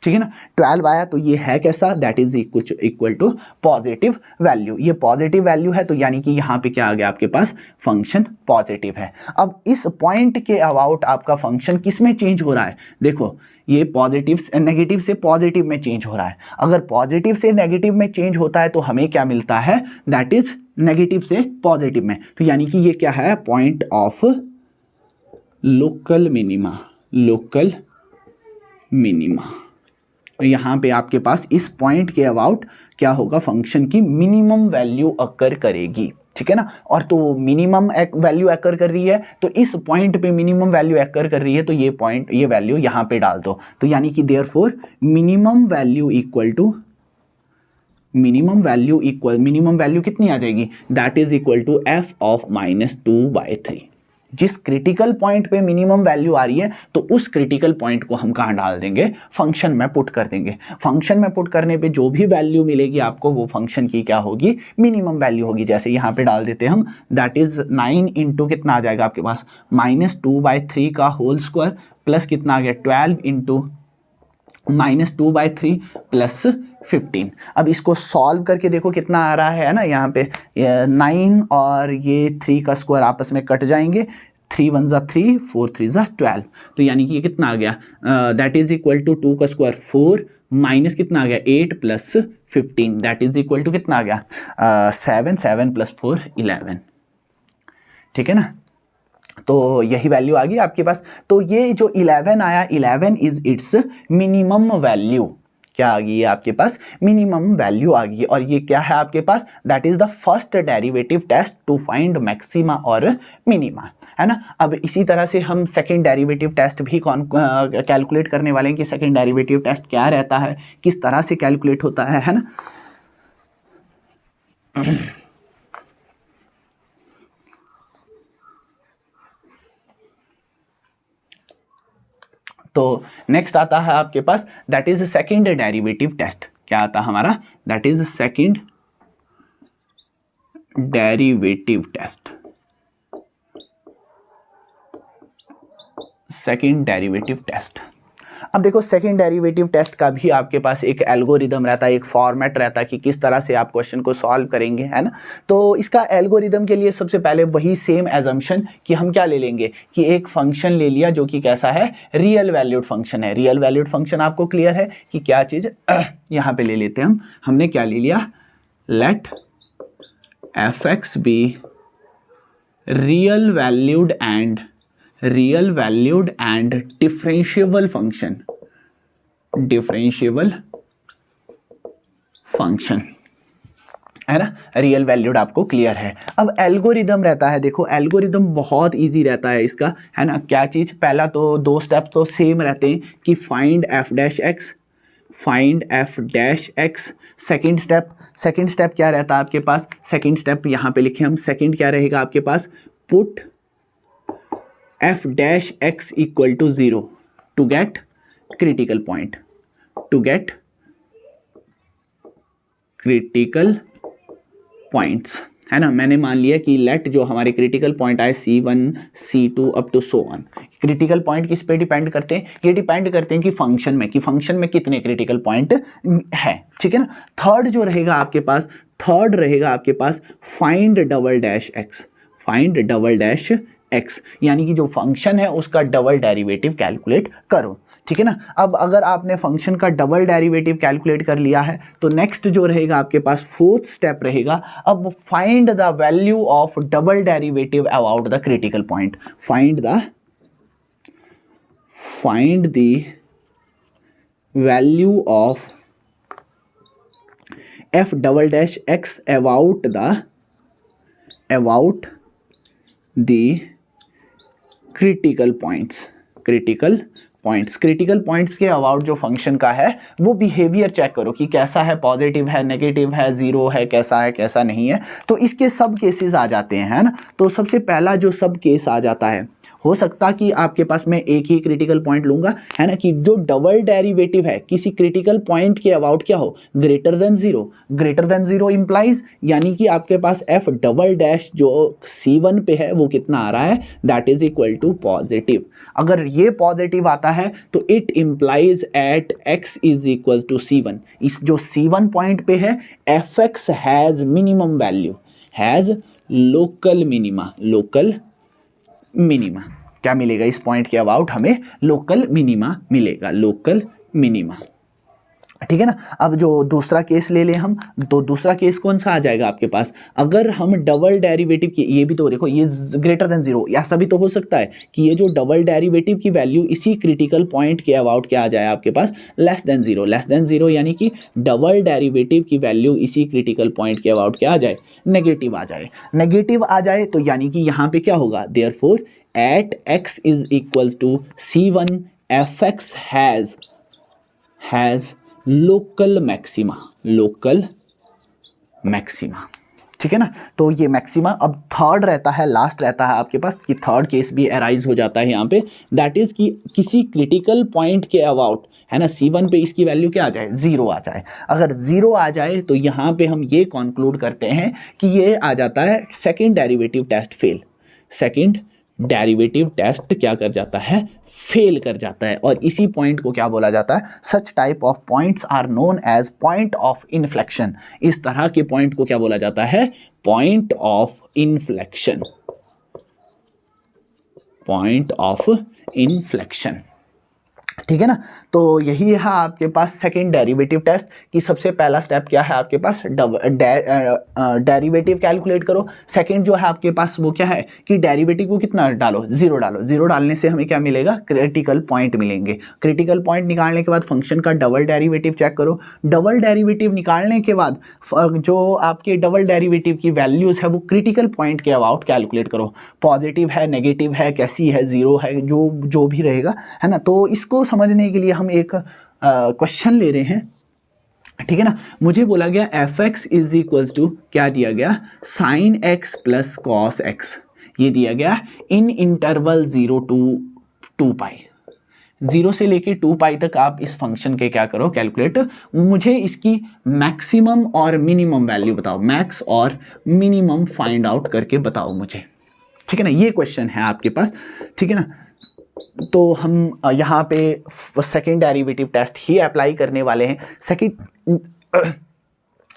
ठीक है ना। 12 आया तो ये है कैसा, that is equal to positive value. ये पॉजिटिव वैल्यू है तो यानी कि यहाँ पे क्या आ गया आपके पास, फंक्शन पॉजिटिव है। अब इस पॉइंट के अबाउट आपका फंक्शन किस में चेंज हो रहा है, देखो ये नेगेटिव से पॉजिटिव में चेंज हो रहा है। अगर पॉजिटिव से नेगेटिव में चेंज होता है तो हमें क्या मिलता है, दैट इज नेगेटिव से पॉजिटिव में। तो यानी कि ये क्या है, पॉइंट ऑफ लोकल मिनिमा। यहाँ पे आपके पास इस पॉइंट के अबाउट क्या होगा, फंक्शन की मिनिमम वैल्यू अकर करेगी, ठीक है ना। और तो मिनिमम वैल्यू अकर कर रही है, तो इस पॉइंट पे मिनिमम वैल्यू अकर कर रही है, तो ये वैल्यू यहाँ पे डाल दो। तो यानी कि देयरफॉर मिनिमम वैल्यू कितनी आ जाएगी, that is equal to F of -2/3। जिस क्रिटिकल पॉइंट पे मिनिमम वैल्यू आ रही है तो उस क्रिटिकल पॉइंट को हम कहाँ डाल देंगे, फंक्शन में पुट कर देंगे। फंक्शन में पुट करने पे जो भी वैल्यू मिलेगी आपको, वो फंक्शन की क्या होगी, मिनिमम वैल्यू होगी। जैसे यहाँ पे डाल देते हम, दैट इज 9 इंटू कितना आ जाएगा आपके पास, -2/3 का होल स्क्वायर प्लस कितना आ गया 12 इंटू -2/3 प्लस 15। अब इसको सॉल्व करके देखो कितना आ रहा है ना, यहाँ पे 9 और ये 3 का स्क्वायर आपस में कट जाएंगे, 3 1 ज़ा 3, 4 3 ज़ा 12, तो यानी कि ये कितना आ गया, दैट इज इक्वल टू 2 का स्क्वायर 4 माइनस कितना आ गया 8 plus 15, that is equal to कितना आ गया 7, 7 प्लस 4 11। ठीक है ना, तो यही वैल्यू आ गई आपके पास। तो ये जो 11 आया, 11 इज इट्स मिनिमम वैल्यू। क्या आ गई है आपके पास, मिनिमम वैल्यू आ गई। और ये क्या है आपके पास, that is the first derivative test to find maxima और मिनिमा, है ना। अब इसी तरह से हम सेकंड डेरिवेटिव टेस्ट भी कैलकुलेट करने वाले हैं कि सेकंड डेरिवेटिव टेस्ट क्या रहता है, किस तरह से कैलकुलेट होता है ना। तो नेक्स्ट आता है आपके पास, that is second derivative test. क्या आता है हमारा, that is second derivative test. Second derivative test, अब देखो सेकंड डेरिवेटिव टेस्ट का भी आपके पास एक एल्गोरिदम रहता है, एक फॉर्मेट रहता है कि किस तरह से आप क्वेश्चन को सॉल्व करेंगे, है ना। तो इसका एल्गोरिदम के लिए सबसे पहले वही सेम एजम्पशन कि हम क्या ले लेंगे कि एक फंक्शन ले लिया जो कि कैसा है, रियल वैल्यूड फंक्शन है। रियल वैल्यूड फंक्शन आपको क्लियर है कि क्या चीज़, यहाँ पे ले लेते हैं हमने क्या ले लिया, let f(x) be real valued and differentiable function, है ना। रियल वैल्यूड आपको क्लियर है। अब एल्गोरिदम रहता है, देखो एल्गोरिदम बहुत इजी रहता है इसका, है ना। क्या चीज़, पहला तो 2 स्टेप तो सेम रहते हैं कि find f dash x। Second step क्या रहता है आपके पास, सेकंड स्टेप यहाँ पे लिखे हम, सेकंड क्या रहेगा आपके पास, put f dash x equal to 0 to get critical points, है ना। मैंने मान लिया कि लेट जो हमारे क्रिटिकल पॉइंट आए C1 C2 up to so on. Critical point किस पे डिपेंड करते हैं, ये डिपेंड करते हैं कि फंक्शन में कितने क्रिटिकल पॉइंट है, ठीक है ना। थर्ड रहेगा आपके पास फाइंड डबल डैश एक्स, यानी कि जो फंक्शन है उसका डबल डेरिवेटिव कैलकुलेट करो, ठीक है ना। अब अगर आपने फंक्शन का डबल डेरिवेटिव कैलकुलेट कर लिया है तो नेक्स्ट जो रहेगा आपके पास फोर्थ स्टेप रहेगा, अब find the value of double derivative about the critical point. Find the value of f double dash x about the critical points के अबाउट जो फंक्शन का है वो बिहेवियर चेक करो कि कैसा है, पॉजिटिव है, नेगेटिव है, जीरो है, कैसा है, कैसा नहीं है। तो इसके सब केसेस आ जाते हैं, है ना। तो सबसे पहला जो सब केस आ जाता है, हो सकता कि आपके पास मैं एक ही क्रिटिकल पॉइंट लूंगा, है ना, कि जो डबल डेरिवेटिव है किसी क्रिटिकल पॉइंट के अबाउट क्या हो, ग्रेटर देन जीरो इंप्लाइज, यानी कि आपके पास f डबल डैश जो C1 पे है वो कितना आ रहा है, that is equal to positive. अगर ये पॉजिटिव आता है तो it implies at x is equal to C1। इस जो C1 पॉइंट पे है fx has minimum value, has local minima. क्या मिलेगा इस पॉइंट के अबाउट, हमें लोकल मिनिमा मिलेगा, ठीक है ना। अब जो दूसरा केस ले लें हम, तो दूसरा केस कौन सा आ जाएगा आपके पास, अगर हम डबल डेरिवेटिव की, ये भी तो देखो ये ग्रेटर देन जीरो, ऐसा भी तो हो सकता है कि ये जो डबल डेरिवेटिव की वैल्यू इसी क्रिटिकल पॉइंट के अबाउट क्या आ जाए आपके पास, लेस देन जीरो, यानी कि डबल डेरिवेटिव की वैल्यू इसी क्रिटिकल पॉइंट के अबाउट क्या आ जाए, नेगेटिव आ जाए। तो यानी कि यहाँ पे क्या होगा, therefore at x is equals to C1 fx has local maxima, ठीक है ना। तो ये मैक्सिमा। अब थर्ड रहता है, लास्ट रहता है आपके पास कि थर्ड केस भी अराइज हो जाता है यहाँ पे, दैट इज कि किसी क्रिटिकल पॉइंट के अबाउट, है ना, C1 पे इसकी वैल्यू क्या आ जाए, जीरो आ जाए। अगर जीरो आ जाए तो यहाँ पे हम ये कंक्लूड करते हैं कि ये आ जाता है second derivative test fail, derivative test क्या कर जाता है, फेल कर जाता है। और इसी पॉइंट को क्या बोला जाता है, such type of points are known as point of inflection. इस तरह के पॉइंट को क्या बोला जाता है, point of inflection, point of inflection. ठीक है ना। तो यही है आपके पास सेकंड डेरिवेटिव टेस्ट की सबसे पहला स्टेप क्या है आपके पास, डेरिवेटिव कैलकुलेट करो। सेकंड जो है आपके पास वो क्या है कि डेरिवेटिव को कितना डालो, जीरो डालो। जीरो डालने से हमें क्या मिलेगा, क्रिटिकल पॉइंट मिलेंगे। क्रिटिकल पॉइंट निकालने के बाद फंक्शन का डबल डेरिवेटिव चेक करो। डबल डेरिवेटिव निकालने के बाद जो आपके डबल डेरिवेटिव की वैल्यूज है वो क्रिटिकल पॉइंट के अबाउट कैलकुलेट करो। पॉजिटिव है, नेगेटिव है, कैसी है, जीरो है, जो भी रहेगा, है ना। तो इसको समझने के लिए हम एक क्वेश्चन ले रहे हैं। ठीक है ना। मुझे बोला गया F X is equals to क्या दिया गया, sine X plus cos X. ये दिया गया इन इंटरवल 0 to 2 पाई। 0 से लेके 2 पाई तक आप इस फंक्शन के क्या करो, कैलकुलेट। मुझे इसकी मैक्सिमम और मिनिमम वैल्यू बताओ, मैक्स और मिनिमम फाइंड आउट करके बताओ मुझे। ठीक है ना, ये क्वेश्चन है आपके पास। ठीक है ना। तो हम यहाँ पे सेकेंड डेरिवेटिव टेस्ट ही अप्लाई करने वाले हैं।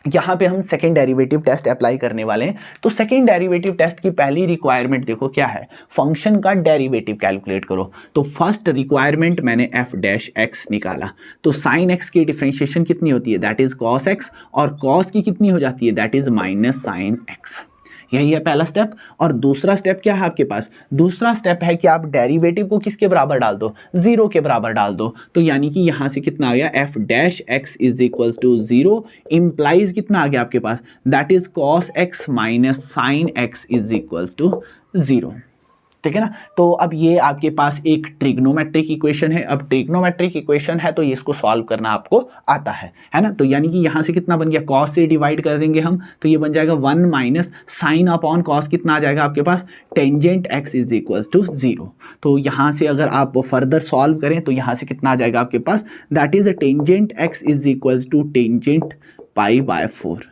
यहाँ पे हम सेकेंड डेरिवेटिव टेस्ट अप्लाई करने वाले हैं। तो सेकेंड डेरिवेटिव टेस्ट की पहली रिक्वायरमेंट देखो क्या है, फंक्शन का डेरिवेटिव कैलकुलेट करो। तो फर्स्ट रिक्वायरमेंट मैंने एफ डैश एक्स निकाला। तो साइन एक्स की डिफरेंशिएशन कितनी होती है, दैट इज कॉस एक्स, और कॉस की कितनी हो जाती है, that is minus sine x. यही है पहला स्टेप। और दूसरा स्टेप क्या है आपके पास, दूसरा स्टेप है कि आप डेरिवेटिव को किसके बराबर डाल दो, जीरो के बराबर डाल दो। तो यानी कि यहां से कितना आ गया, F dash X is equals to zero, implies कितना आ गया आपके पास, that is cos X minus sine X is equals to zero. ठीक है ना। तो अब ये आपके पास एक ट्रिग्नोमेट्रिक इक्वेशन है। अब ट्रिग्नोमेट्रिक इक्वेशन है तो ये इसको सॉल्व करना आपको आता है ना। तो यानी कि यहाँ से कितना बन गया, कॉस से डिवाइड कर देंगे हम, तो ये बन जाएगा 1 माइनस साइन अपॉन कॉस, कितना आ जाएगा आपके पास, tangent X is equals to zero. तो यहाँ से अगर आप फर्दर सॉल्व करें तो यहाँ से कितना आ जाएगा आपके पास, that is tangent X is equals to tangent pi by 4।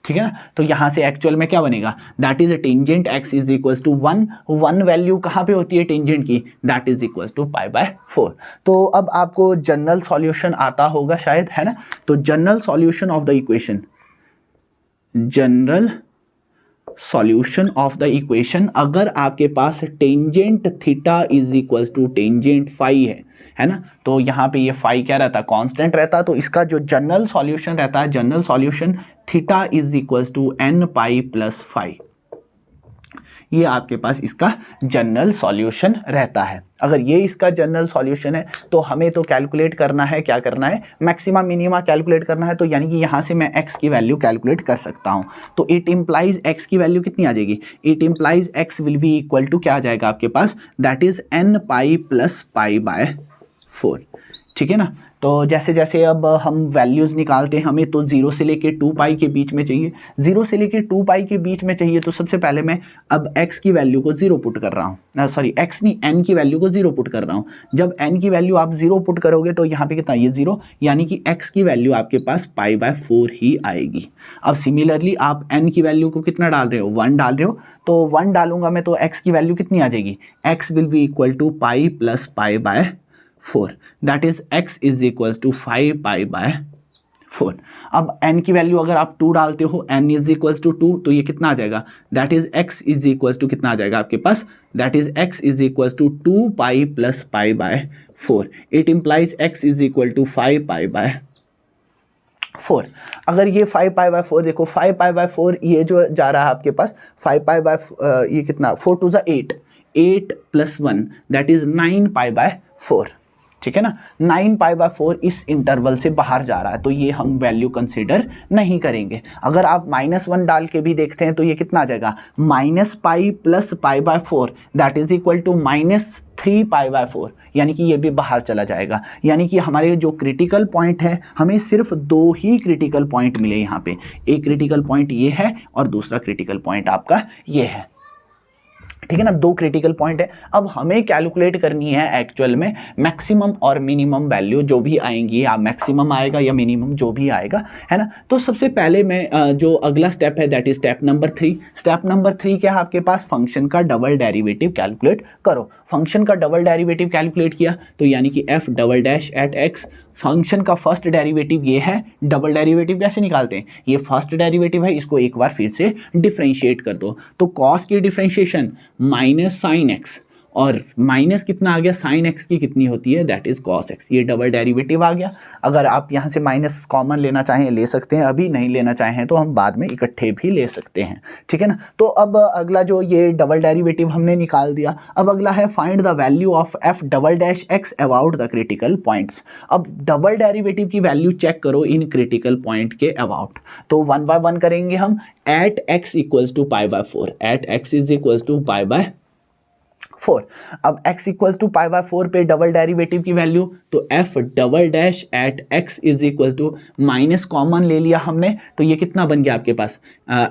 ठीक है ना। तो यहां से एक्चुअल में क्या बनेगा, that is tangent X is equals to 1 value कहां पे होती है टेंजेंट की, that is equals to pi by 4। तो अब आपको जनरल सॉल्यूशन आता होगा शायद, है ना। तो general solution of the equation, general solution of the equation, अगर आपके पास tangent theta is equals to tangent phi है ना, तो यहाँ पे ये फाई क्या रहता है, कांस्टेंट रहता है। तो इसका जो जनरल सॉल्यूशन रहता है, general solution theta is equals to N pi plus phi, ये आपके पास इसका जनरल सॉल्यूशन रहता है। अगर ये इसका जनरल सॉल्यूशन है तो हमें तो कैलकुलेट करना है, क्या करना है, मैक्सिमा मिनिमा कैलकुलेट करना है। तो यानी कि यहाँ से मैं x की वैल्यू कैलकुलेट कर सकता हूँ। तो इट इम्प्लाइज x की वैल्यू कितनी आ जाएगी, it implies x will be equal to क्या आ जाएगा आपके पास, that is n pi plus pi by 4। ठीक है ना। तो जैसे जैसे अब हम वैल्यूज़ निकालते हैं, हमें तो 0 से लेके 2 पाई के बीच में चाहिए, 0 से लेके 2 पाई के बीच में चाहिए। तो सबसे पहले मैं अब x की वैल्यू को 0 पुट कर रहा हूँ, सॉरी x नहीं, n की वैल्यू को 0 पुट कर रहा हूँ। जब n की वैल्यू आप 0 पुट करोगे तो यहाँ पे कितना, ये 0, यानी कि x की वैल्यू आपके पास पाई बाय 4 ही आएगी। अब सिमिलरली आप n की वैल्यू को कितना डाल रहे हो, 1 डाल रहे हो। तो 1 डालूंगा मैं तो x की वैल्यू कितनी आ जाएगी, x will be equal to pi plus pi by 4, that is x is equals to 5 pi by 4। अब n की वैल्यू अगर आप 2 डालते हो, n इज इक्वल्स टू 2, तो ये कितना आ जाएगा, that is x is equals to कितना आ जाएगा आपके पास, that is x is equals to 2 pi plus pi by 4। It implies x is equal to 5 pi by 4। अगर ये 5 पाई बाय 4 देखो, 5 पाई बाय 4 ये जो जा रहा है आपके पास 5 पाई बाय ये कितना, 4 टू ज़ा 8, 8 plus 1 that is 9 pi by 4। ठीक है ना। 9 पाई बाय 4 इस इंटरवल से बाहर जा रहा है, तो ये हम वैल्यू कंसीडर नहीं करेंगे। अगर आप -1 डाल के भी देखते हैं तो ये कितना आ जाएगा, minus pi plus pi by 4 that is equal to -3 pi by 4, यानी कि ये भी बाहर चला जाएगा। यानी कि हमारे जो क्रिटिकल पॉइंट है, हमें सिर्फ 2 ही क्रिटिकल पॉइंट मिले यहाँ पे। एक क्रिटिकल पॉइंट ये है और दूसरा क्रिटिकल पॉइंट आपका ये है। ठीक है ना, दो क्रिटिकल पॉइंट है। अब हमें कैलकुलेट करनी है एक्चुअल में मैक्सिमम और मिनिमम वैल्यू जो भी आएंगी, या मैक्सिमम आएगा या मिनिमम जो भी आएगा, है ना। तो सबसे पहले मैं जो अगला स्टेप है that is step number 3। Step number 3 क्या है आपके पास, फंक्शन का डबल डेरिवेटिव कैलकुलेट करो। फंक्शन का डबल डेरिवेटिव कैलकुलेट किया तो यानी कि F double dash at X, function का फर्स्ट डेरिवेटिव ये है। डबल डेरिवेटिव कैसे निकालते हैं, ये फर्स्ट डेरिवेटिव है, इसको एक बार फिर से डिफरेंशिएट कर दो। तो कॉस की डिफरेंशिएशन माइनस साइन एक्स, और माइनस कितना आ गया, साइन एक्स की कितनी होती है, दैट इज कॉस एक्स। ये डबल डेरिवेटिव आ गया। अगर आप यहाँ से माइनस कॉमन लेना चाहें ले सकते हैं, अभी नहीं लेना चाहें तो हम बाद में इकट्ठे भी ले सकते हैं, ठीक है ना। तो अब अगला जो ये डबल डेरिवेटिव हमने निकाल दिया, अब अगला है find the value of F double dash X about the critical points. अब डबल डेरिवेटिव की वैल्यू चेक करो इन क्रिटिकल पॉइंट के अबाउट। तो 1 बाय 1 करेंगे हम। At X equals to pi by 4, at X is equals to pi by 4। अब x equal to pi by 4 पे डबल डेरिवेटिव की वैल्यू, तो f double dash at x is equal to, minus common ले लिया हमने तो ये कितना बन गया आपके पास,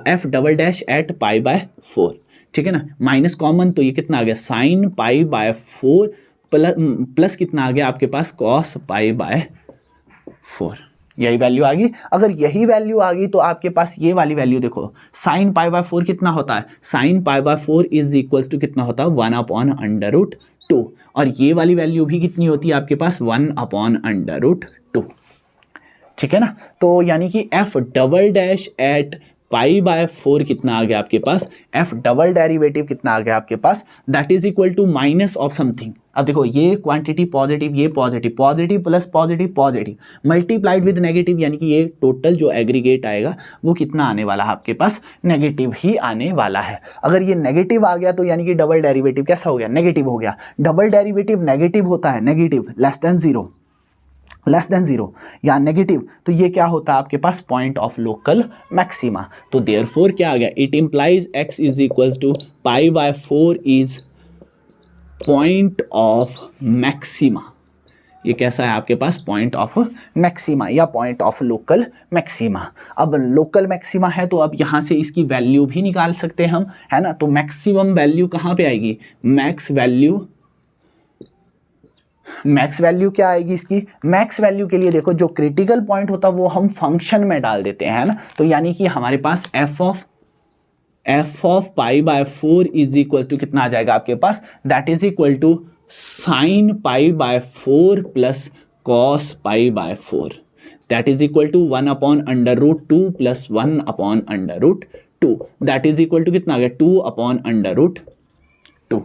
f double dash at pi by 4, ठीक है ना। माइनस कॉमन तो ये कितना आ गया, साइन पाई बाय 4 प्लस कितना आ गया आपके पास, कॉस पाई बाय 4। यही वैल्यू आ गई। अगर यही वैल्यू आ गई तो आपके पास ये वाली वैल्यू देखो, साइन पाई बाय 4 कितना होता है, sine pi by 4 is equals to कितना होता है, 1 अपॉन अंडर रूट 2, और ये वाली वैल्यू भी कितनी होती है आपके पास, 1 अपॉन अंडर रूट 2, ठीक है ना। तो यानी कि F double dash at pi by 4 कितना आ गया आपके पास, एफ डबल डेरिवेटिव कितना आ गया आपके पास, that is equal to minus of something. अब देखो ये क्वांटिटी पॉजिटिव, ये positive, positive plus positive positive multiplied with negative, यानी कि ये टोटल जो एग्रीगेट आएगा वो कितना आने वाला है आपके पास, नेगेटिव ही आने वाला है। अगर ये नेगेटिव आ गया तो यानी कि डबल डेरिवेटिव कैसा हो गया, नेगेटिव हो गया। डबल डेरिवेटिव नेगेटिव होता है, नेगेटिव लेस देन जीरो या नेगेटिव, तो ये क्या होता है आपके पास, पॉइंट ऑफ लोकल मैक्सिमा। तो देयरफॉर क्या आ गया, it implies x is equal to pi by 4 is point of maxima. ये कैसा है आपके पास, पॉइंट ऑफ मैक्सिमा या पॉइंट ऑफ लोकल मैक्सिमा। अब लोकल मैक्सिमा है तो अब यहाँ से इसकी वैल्यू भी निकाल सकते हैं हम, है ना। तो मैक्सिमम वैल्यू कहाँ पे आएगी, मैक्स वैल्यू क्या आएगी इसकी, मैक्स वैल्यू के लिए देखो जो क्रिटिकल पॉइंट होता है वो हम फंक्शन में डाल देते हैं, है ना। तो यानी कि हमारे पास F of pi by 4 is equal to कितना आ जाएगा आपके पास, that is equal to sine pi by 4 plus cos pi by 4, that is equal to 1 upon under root 2 plus 1 upon under root 2, that is equal to कितना आ गया, 2 upon under root 2,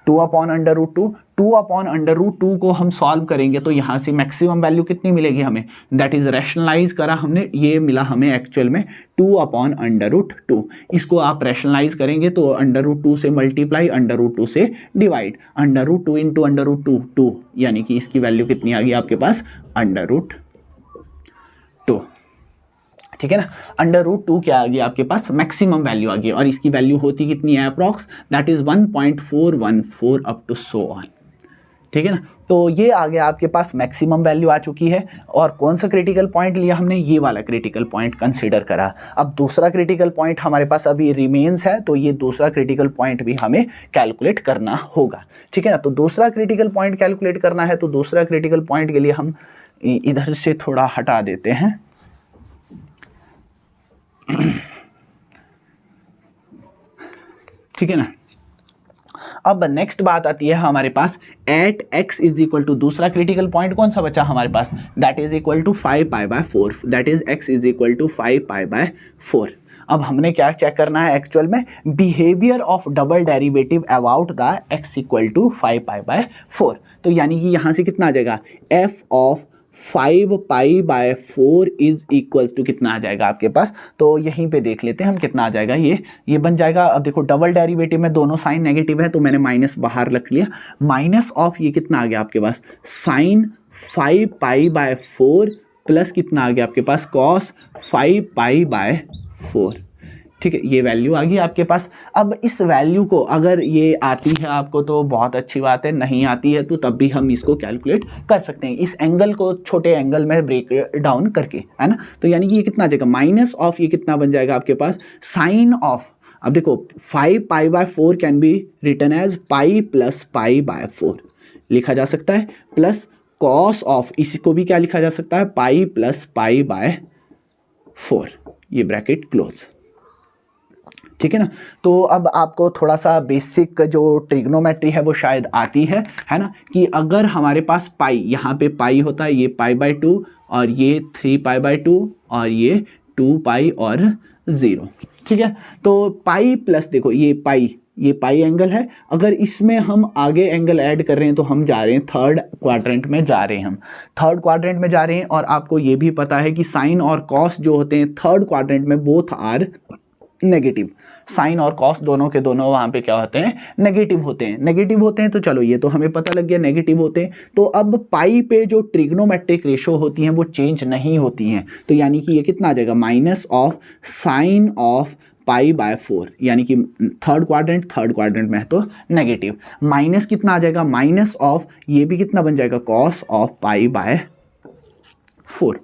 2 upon under root 2, 2 upon under root 2 को हम solve करेंगे तो यहाँ से maximum value कितनी मिलेगी हमें, दैट इज रैशनलाइज करा हमने, ये मिला हमें एक्चुअल में 2 अपॉन अंडर रूट 2। इसको आप रैशनलाइज करेंगे तो अंडर रूट 2 से मल्टीप्लाई, अंडर रूट 2 से divide, under root 2 into under root 2 2, यानी कि इसकी वैल्यू कितनी आ गई आपके पास, अंडर रूट 2, ठीक है ना। अंडर रूट 2 क्या आ गया आपके पास, मैक्सिमम वैल्यू आ गई, और इसकी वैल्यू होती कितनी है approx, that is 1.414 up to so on, ठीक है ना। तो ये आ गया आपके पास मैक्सिमम वैल्यू आ चुकी है। और कौन सा क्रिटिकल पॉइंट लिया हमने, ये वाला क्रिटिकल पॉइंट कंसीडर करा। अब दूसरा क्रिटिकल पॉइंट हमारे पास अभी रिमेन्स है, तो ये दूसरा क्रिटिकल पॉइंट भी हमें कैलकुलेट करना होगा, ठीक है ना। तो दूसरा क्रिटिकल पॉइंट कैलकुलेट करना है तो दूसरा क्रिटिकल पॉइंट के लिए हम इधर से थोड़ा हटा देते हैं, ठीक है ना। अब नेक्स्ट बात आती है हमारे पास at x is equal to, दूसरा क्रिटिकल पॉइंट कौन सा बचा हमारे पास, that is equal to 5 pi by 4, that is x is equal to 5 pi by 4। अब हमने क्या चेक करना है एक्चुअल में, behaviour of double derivative about the x equal to 5 pi by 4। तो यानी कि यहाँ से कितना आ जाएगा, f of 5 pi by 4 is equals to कितना आ जाएगा आपके पास, तो यहीं पे देख लेते हैं हम कितना आ जाएगा, ये बन जाएगा। अब देखो डबल डेरिवेटिव में दोनों साइन नेगेटिव है तो मैंने माइनस बाहर रख लिया, माइनस ऑफ ये कितना आ गया आपके पास, साइन 5 पाई बाय 4 प्लस कितना आ गया आपके पास, कॉस 5 पाई बाय 4, ठीक है। ये वैल्यू आ गई आपके पास। अब इस वैल्यू को अगर ये आती है आपको तो बहुत अच्छी बात है, नहीं आती है तो तब भी हम इसको कैलकुलेट कर सकते हैं, इस एंगल को छोटे एंगल में ब्रेक डाउन करके, है ना। तो यानी कि ये कितना आ जाएगा, माइनस ऑफ ये कितना बन जाएगा आपके पास, साइन ऑफ अब देखो 5 pi by 4 can be written as pi plus pi by 4 लिखा जा सकता है, प्लस कॉस ऑफ, इसको भी क्या लिखा जा सकता है, पाई प्लस पाई बाय 4, ये ब्रैकेट क्लोज। ठीक है ना। तो अब आपको थोड़ा सा बेसिक जो ट्रिग्नोमेट्री है वो शायद आती है ना, कि अगर हमारे पास पाई, यहाँ पे पाई होता है, ये पाई बाय 2 और ये 3 पाई बाय 2 और ये 2 पाई और 0। ठीक है, तो पाई प्लस, देखो ये पाई एंगल है, अगर इसमें हम आगे एंगल ऐड कर रहे हैं तो हम जा रहे हैं थर्ड क्वाड्रेंट में जा रहे हैं, हम थर्ड क्वाड्रेंट में जा रहे हैं। और आपको ये भी पता है कि साइन और कॉस जो होते हैं थर्ड क्वाड्रेंट में बोथ आर नेगेटिव, साइन और कॉस दोनों के दोनों वहाँ पे क्या होते हैं, नेगेटिव होते हैं, नेगेटिव होते हैं। तो चलो ये तो हमें पता लग गया नेगेटिव होते हैं। तो अब पाई पे जो ट्रिग्नोमेट्रिक रेशो होती हैं वो चेंज नहीं होती हैं, तो यानी कि ये कितना आ जाएगा, minus of sine of pi by 4, यानी कि थर्ड क्वाड्रेंट में है तो नेगेटिव, माइनस कितना आ जाएगा, माइनस ऑफ ये भी कितना बन जाएगा, कॉस ऑफ पाई बाय 4।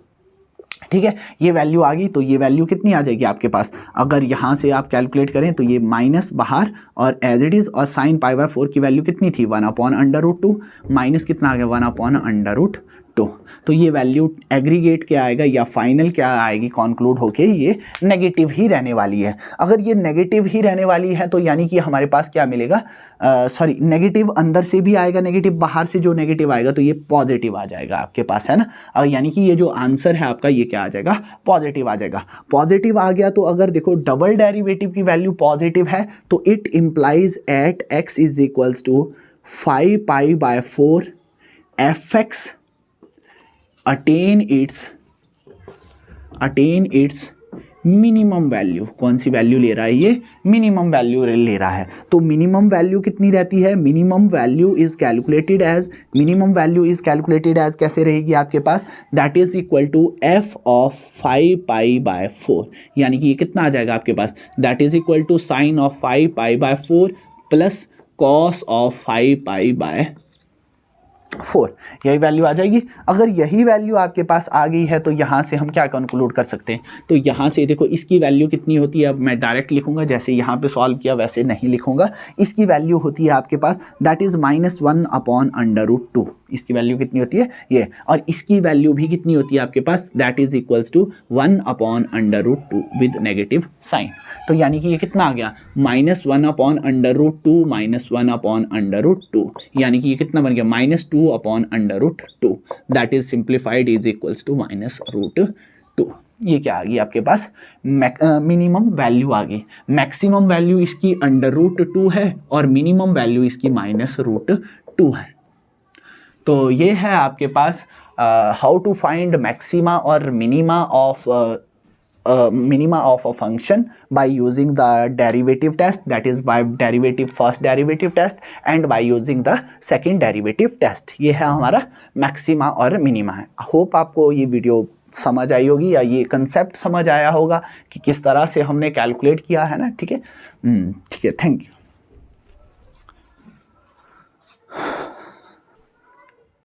ठीक है, ये वैल्यू आ गई। तो ये वैल्यू कितनी आ जाएगी आपके पास, अगर यहाँ से आप कैलकुलेट करें तो ये माइनस बाहर और एज इट इज़, और साइन पाई बाय 4 की वैल्यू कितनी थी, 1/√2, माइनस कितना आ गया, 1/√2। तो ये वैल्यू एग्रीगेट क्या आएगा या फाइनल क्या आएगी, कॉन्क्लूड होके ये नेगेटिव ही रहने वाली है। अगर ये नेगेटिव ही रहने वाली है तो यानी कि हमारे पास क्या मिलेगा, सॉरी नेगेटिव अंदर से भी आएगा, नेगेटिव बाहर से जो नेगेटिव आएगा तो ये पॉजिटिव आ जाएगा आपके पास, है ना। यानी कि ये जो आंसर है आपका ये क्या आ जाएगा, पॉजिटिव आ जाएगा। पॉजिटिव आ गया तो अगर देखो डबल डेरिवेटिव की वैल्यू पॉजिटिव है तो it implies at x is equals to 5 pi by 4 fx attain its minimum value. कौन सी वैल्यू ले रहा है ये, मिनिमम वैल्यू ले रहा है। तो मिनिमम वैल्यू कितनी रहती है, minimum value is calculated as कैसे रहेगी आपके पास, that is equal to f of 5 pi by 4, यानी कि ये कितना आ जाएगा आपके पास, that is equal to sine of 5 pi by 4 plus cos of 5 pi by 4, यही वैल्यू आ जाएगी। अगर यही वैल्यू आपके पास आ गई है तो यहाँ से हम क्या कंक्लूड कर सकते हैं, तो यहाँ से देखो इसकी वैल्यू कितनी होती है, अब मैं डायरेक्ट लिखूंगा, जैसे यहाँ पे सॉल्व किया वैसे नहीं लिखूंगा। इसकी वैल्यू होती है आपके पास दैट इज़ -1/√2, इसकी वैल्यू कितनी होती है ये, और इसकी वैल्यू भी कितनी होती है आपके पास, that is equals to 1/√2 with negative sign. तो यानी कि ये कितना आ गया, -1/√2 -1/√2, यानी कि ये कितना बन गया, -2/√2, that is simplified is equals to -√2। ये क्या आ गई आपके पास, मिनिमम वैल्यू आ गई। मैक्सिमम वैल्यू इसकी √2 है और मिनिमम वैल्यू इसकी -√2 है। तो ये है आपके पास हाउ टू फाइंड मैक्सिमा और minima of a function by using the derivative test, that is by first derivative test and by using the second derivative test। ये है हमारा मैक्सिमा और मिनिमा है। होप आपको ये वीडियो समझ आई होगी या ये कंसेप्ट समझ आया होगा कि किस तरह से हमने कैलकुलेट किया है ना। ठीक है, ठीक है, थैंक यू।